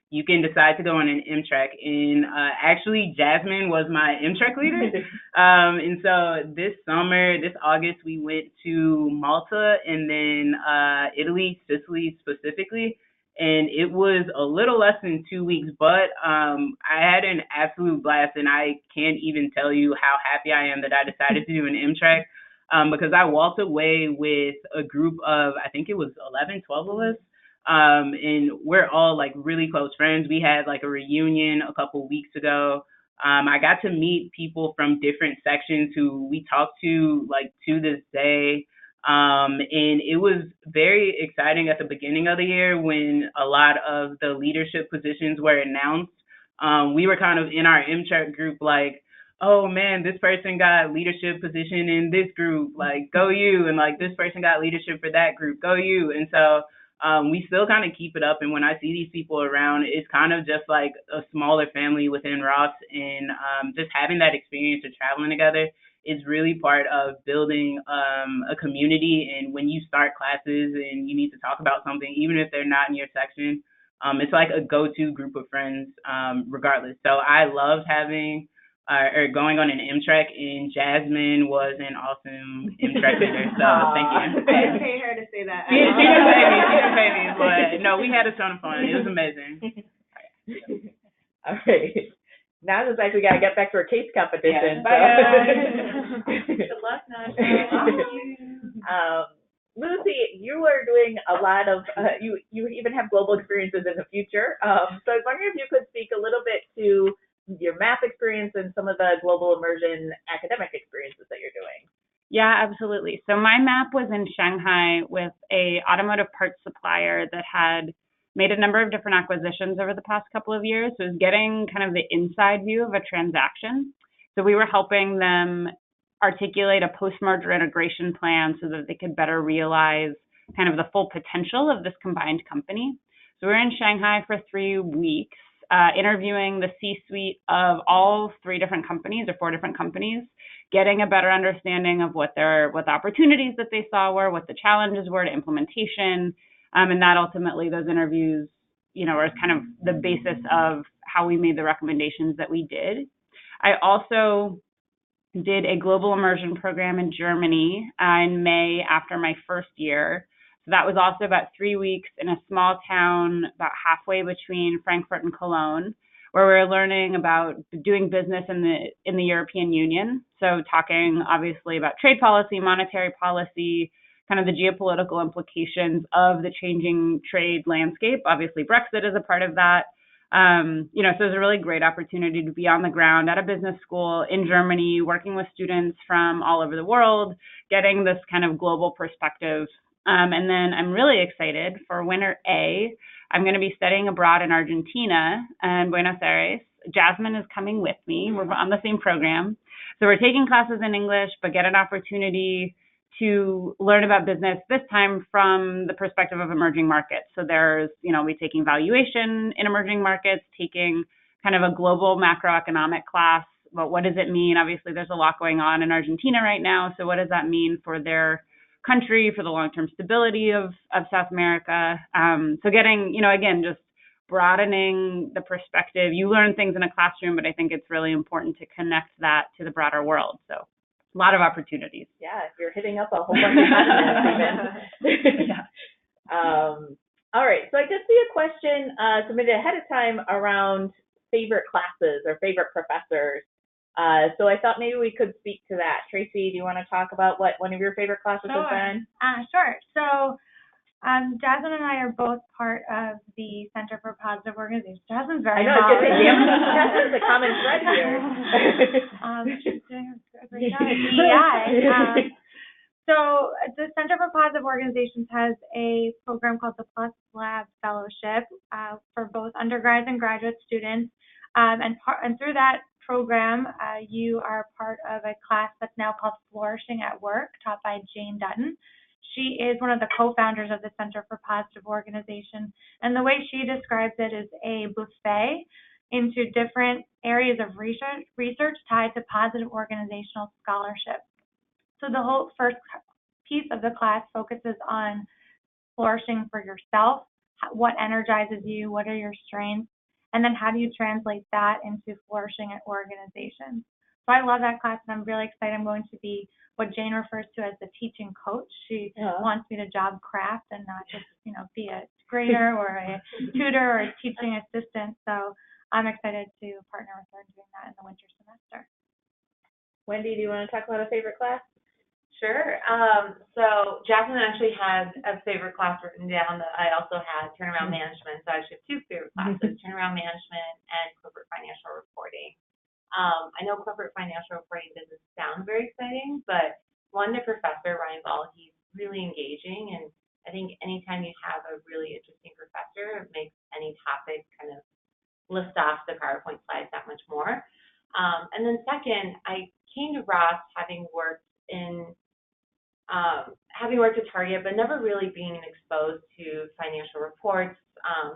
you can decide to go on an MTREC. And actually, Jasmine was my MTREC leader. And so this summer, this August, we went to Malta and then Italy, Sicily specifically. And it was a little less than 2 weeks, but I had an absolute blast, and I can't even tell you how happy I am that I decided to do an MTREC. Because I walked away with a group of, I think it was 11, 12 of us, and we're all like really close friends. We had like a reunion a couple weeks ago. I got to meet people from different sections who we talk to like to this day. And it was very exciting at the beginning of the year when a lot of the leadership positions were announced. We were kind of in our MTREC group like, oh man, this person got leadership position in this group, like go you, and like this person got leadership for that group, go you. And so we still kind of keep it up, and when I see these people around, it's kind of just like a smaller family within Ross, and just having that experience of traveling together is really part of building a community. And when you start classes and you need to talk about something, even if they're not in your section, it's like a go-to group of friends regardless. So I loved having or going on an MTREC, and Jasmine was an awesome MTREC leader, so thank you. I didn't pay her to say that. She didn't pay me, but no, we had a ton of fun. It was amazing. All right. Now it's like we got to get back to our case competition. Yeah. Bye, guys. Good luck, Naja. Lucy, you are doing a lot of, you even have global experiences in the future. So I was wondering if you could speak a little bit to your math experience and some of the global immersion academic experiences that you're doing. Yeah, absolutely. So my map was in Shanghai with a automotive parts supplier that had made a number of different acquisitions over the past couple of years. So it was getting kind of the inside view of a transaction. So we were helping them articulate a post-merger integration plan so that they could better realize kind of the full potential of this combined company. So we were in Shanghai for 3 weeks, interviewing the C-suite of all 3 different companies or 4 different companies, getting a better understanding of what the opportunities that they saw were, what the challenges were to implementation, and that ultimately those interviews, are kind of the basis of how we made the recommendations that we did. I also did a global immersion program in Germany in May after my first year. So that was also about 3 weeks in a small town about halfway between Frankfurt and Cologne, where we were learning about doing business in the European Union. So talking obviously about trade policy, monetary policy, kind of the geopolitical implications of the changing trade landscape. Obviously, Brexit is a part of that. So it was a really great opportunity to be on the ground at a business school in Germany, working with students from all over the world, getting this kind of global perspective. And then I'm really excited for winter A. I'm going to be studying abroad in Argentina and Buenos Aires. Jasmine is coming with me. We're on the same program. So we're taking classes in English, but get an opportunity to learn about business, this time from the perspective of emerging markets. So there's, we're taking valuation in emerging markets, taking kind of a global macroeconomic class. But what does it mean? Obviously, there's a lot going on in Argentina right now. So what does that mean for their country, for the long-term stability of South America? So getting, again, just broadening the perspective. You learn things in a classroom, but I think it's really important to connect that to the broader world. So a lot of opportunities. Yeah, you're hitting up a whole bunch of continents even. All right, so I did see a question submitted ahead of time around favorite classes or favorite professors. So I thought maybe we could speak to that. Tracy, do you want to talk about what one of your favorite classes has been? Sure. So Jasmine and I are both part of the Center for Positive Organization. Jasmine's very involved. Jasmine's a common thread here. She's doing a great job at DEI. So the Center for Positive Organizations has a program called the Plus Lab Fellowship for both undergrads and graduate students. And through that program, you are part of a class that's now called Flourishing at Work, taught by Jane Dutton. She is one of the co-founders of the Center for Positive Organization. And the way she describes it is a buffet into different areas of research tied to positive organizational scholarship. So the whole first piece of the class focuses on flourishing for yourself, what energizes you, what are your strengths, and then how do you translate that into flourishing at organizations. So I love that class, and I'm really excited. I'm going to be what Jane refers to as the teaching coach. She wants me to job craft and not just, be a grader or a tutor or a teaching assistant. So I'm excited to partner with her in doing that in the winter semester. Wendy, do you want to talk about a favorite class? Sure. So Jasmine actually has a favorite class written down that I also had, turnaround management. So I actually have two favorite classes, turnaround management and corporate financial reporting. I know corporate financial reporting doesn't sound very exciting, but the professor, Ryan Ball, he's really engaging. And I think anytime you have a really interesting professor, it makes any topic kind of list off the PowerPoint slides that much more. And then second, I came to Ross having worked at Target, but never really being exposed to financial reports,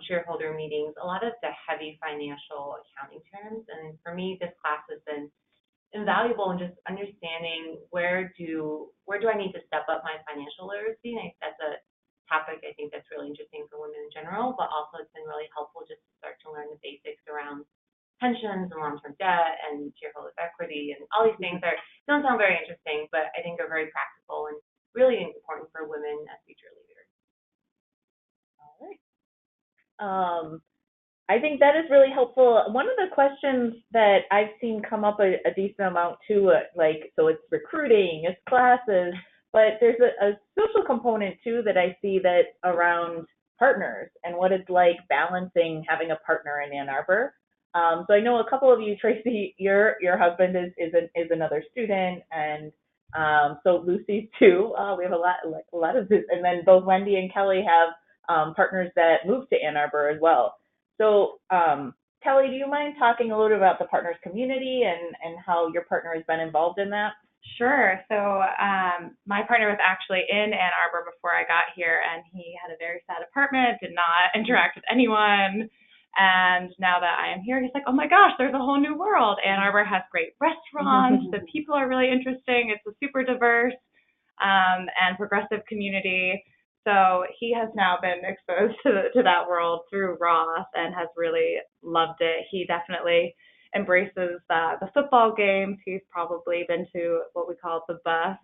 shareholder meetings, a lot of the heavy financial accounting terms. And for me, this class has been invaluable in just understanding where do I need to step up my financial literacy. And that's a topic I think that's really interesting for women in general, but also it's been really helpful just to start to learn the basics around pensions and long-term debt and shareholders' equity and all these things don't sound very interesting, but I think are very practical and really important for women as future leaders. All right. I think that is really helpful. One of the questions that I've seen come up a decent amount too, so it's recruiting, it's classes, but there's a social component too that I see that around partners and what it's like balancing having a partner in Ann Arbor. So I know a couple of you, Tracy, your husband is another student, and so Lucy's too. We have a lot of this, and then both Wendy and Kelly have partners that moved to Ann Arbor as well. So Kelly, do you mind talking a little bit about the partners community and how your partner has been involved in that? Sure. So my partner was actually in Ann Arbor before I got here, and he had a very sad apartment, did not interact with anyone. And now that I am here, he's like, oh my gosh, there's a whole new world. Ann Arbor has great restaurants. The people are really interesting. It's a super diverse and progressive community. So he has now been exposed to that world through Ross and has really loved it. He definitely embraces the football games. He's probably been to what we call the bus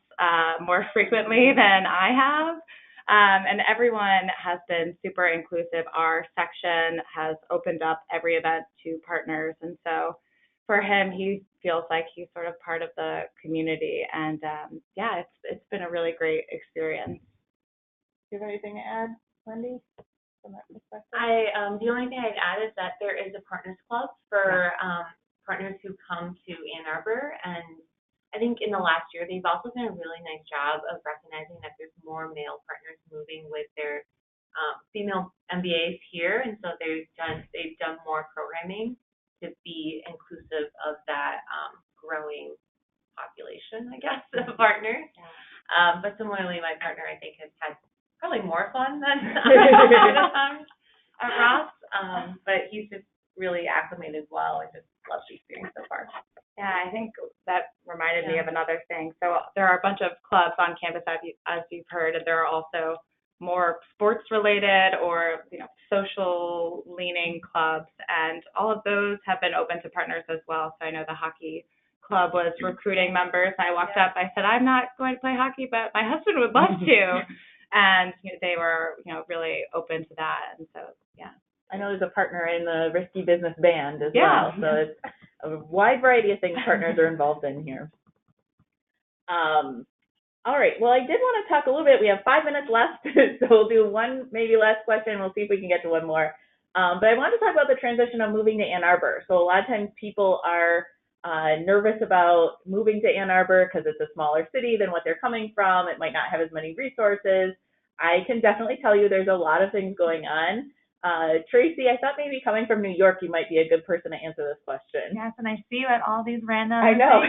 more frequently than I have. And everyone has been super inclusive. Our section has opened up every event to partners. And so for him, he feels like he's sort of part of the community. And it's been a really great experience. Do you have anything to add, Wendy, from that perspective? The only thing I'd add is that there is a partners club for partners who come to Ann Arbor, and I think in the last year they've also done a really nice job of recognizing that there's more male partners moving with their female MBAs here, and so they've done more programming to be inclusive of that growing population, I guess, of partners. But similarly, my partner, I think, has had probably more fun than at Ross, but he's just really acclimated well. I just love the experience so far. Yeah, I think that reminded me of another thing. So there are a bunch of clubs on campus, as you've heard, and there are also more sports related or social leaning clubs, and all of those have been open to partners as well. So I know the hockey club was recruiting members. I walked up, I said, I'm not going to play hockey, but my husband would love to. And they were really open to that. And so, yeah. I know there's a partner in the Risky Business Band as well. So it's a wide variety of things partners are involved in here. All right. Well, I did want to talk a little bit. We have 5 minutes left, so we'll do one maybe last question. We'll see if we can get to one more. But I wanted to talk about the transition of moving to Ann Arbor. So a lot of times people are nervous about moving to Ann Arbor because it's a smaller city than what they're coming from. It might not have as many resources. I can definitely tell you there's a lot of things going on. Tracy, I thought maybe coming from New York, you might be a good person to answer this question. Yes, and I see you at all these random I know.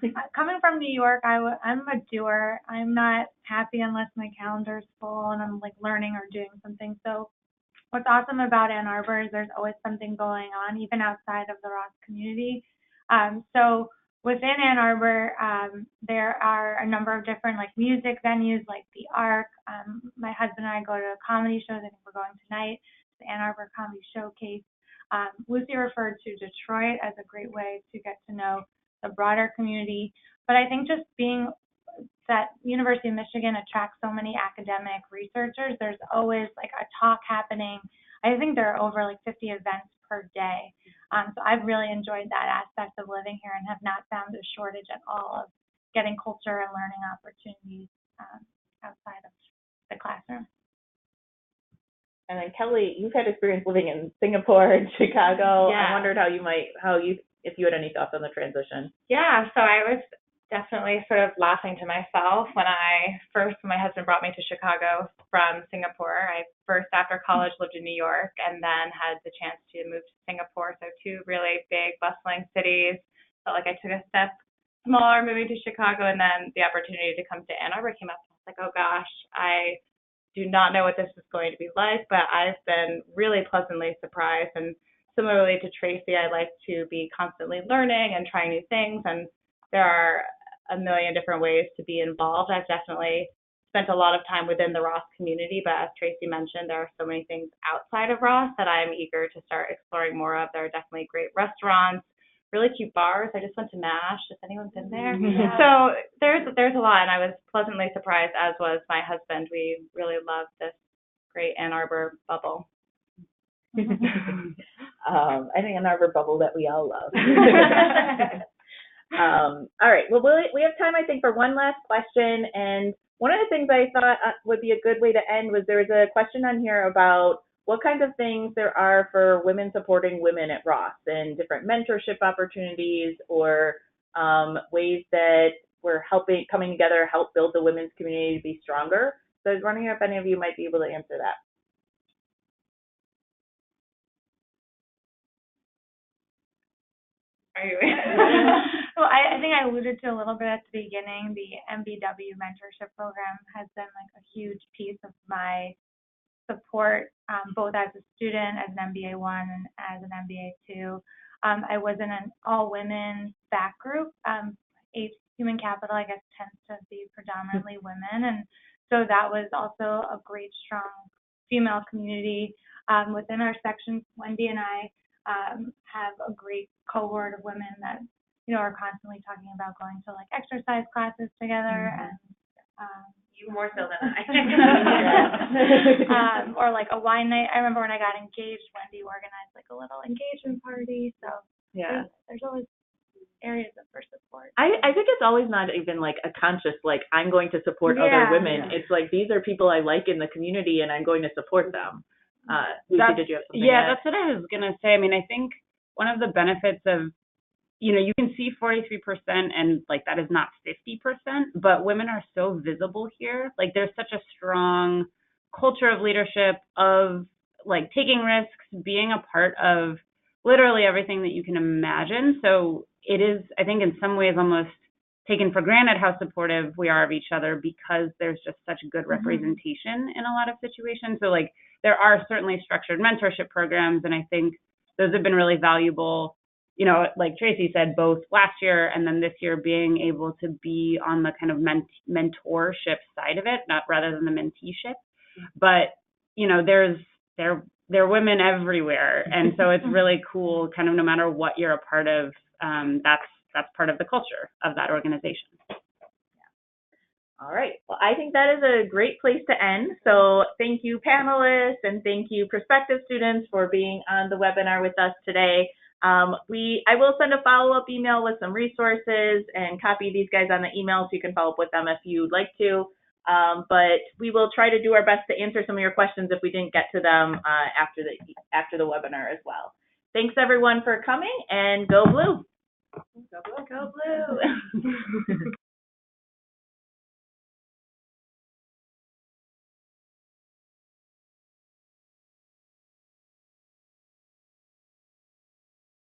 So coming from New York, I'm a doer. I'm not happy unless my calendar's full and I'm like learning or doing something. So what's awesome about Ann Arbor is there's always something going on, even outside of the Ross community. So within Ann Arbor, there are a number of different like music venues like the Arc. My husband and I go to comedy shows. I think we're going tonight to the Ann Arbor Comedy Showcase. Lucy referred to Detroit as a great way to get to know the broader community. But I think just being that University of Michigan attracts so many academic researchers, there's always like a talk happening. I think there are over like 50 events per day. So I've really enjoyed that aspect of living here and have not found a shortage at all of getting culture and learning opportunities outside of the classroom. And then Kelly, you've had experience living in Singapore and Chicago. Yeah. I wondered if you had any thoughts on the transition. Yeah, so I was definitely sort of laughing to myself when my husband brought me to Chicago from Singapore. I first, after college, lived in New York and then had the chance to move to Singapore. So two really big, bustling cities. Felt like I took a step smaller moving to Chicago, and then the opportunity to come to Ann Arbor came up. I was like, oh gosh, I do not know what this is going to be like, but I've been really pleasantly surprised. And similarly to Tracy, I like to be constantly learning and trying new things, and there are a million different ways to be involved. I've definitely spent a lot of time within the Ross community, but as Tracy mentioned, there are so many things outside of Ross that I'm eager to start exploring more of. There are definitely great restaurants, really cute bars. I just went to MASH, if anyone's been there. Yeah. So there's a lot, and I was pleasantly surprised, as was my husband. We really love this great Ann Arbor bubble. I think Ann Arbor bubble that we all love. All right. Well, we have time, I think, for one last question. And one of the things I thought would be a good way to end was there was a question on here about what kinds of things there are for women supporting women at Ross and different mentorship opportunities or ways that we're coming together, help build the women's community to be stronger. So I was wondering if any of you might be able to answer that. Well, I think I alluded to a little bit at the beginning. The MBW mentorship program has been like a huge piece of my support, both as a student, as an MBA 1, and as an MBA 2. I was in an all-women back group. Human capital, I guess, tends to be predominantly women, and so that was also a great, strong female community. Within our section, Wendy and I have a great cohort of women that, are constantly talking about going to like exercise classes together and You more so than I. or like a wine night. I remember when I got engaged, Wendy organized like a little engagement party. So Yeah. there's always areas for support. I think it's always not even like a conscious, like, I'm going to support other women. Yeah. It's like, these are people I like in the community and I'm going to support them. Lucy, did you have something to add? That's what I was going to say. I mean, I think one of the benefits of, you can see 43% and like that is not 50%, but women are so visible here. Like there's such a strong culture of leadership, of like taking risks, being a part of literally everything that you can imagine. So it is, I think, in some ways almost taken for granted how supportive we are of each other because there's just such good representation in a lot of situations. So like there are certainly structured mentorship programs, and I think those have been really valuable. You know, like Tracy said, both last year and then this year, being able to be on the kind of mentorship side of it, not rather than the menteeship. But, you know, there are women everywhere, and so it's really cool, kind of no matter what you're a part of, that's part of the culture of that organization. All right. Well, I think that is a great place to end. So thank you, panelists, and thank you, prospective students, for being on the webinar with us today. I will send a follow-up email with some resources and copy these guys on the email so you can follow up with them if you'd like to. But we will try to do our best to answer some of your questions if we didn't get to them after the webinar as well. Thanks everyone for coming, and go blue. Go blue. Go blue.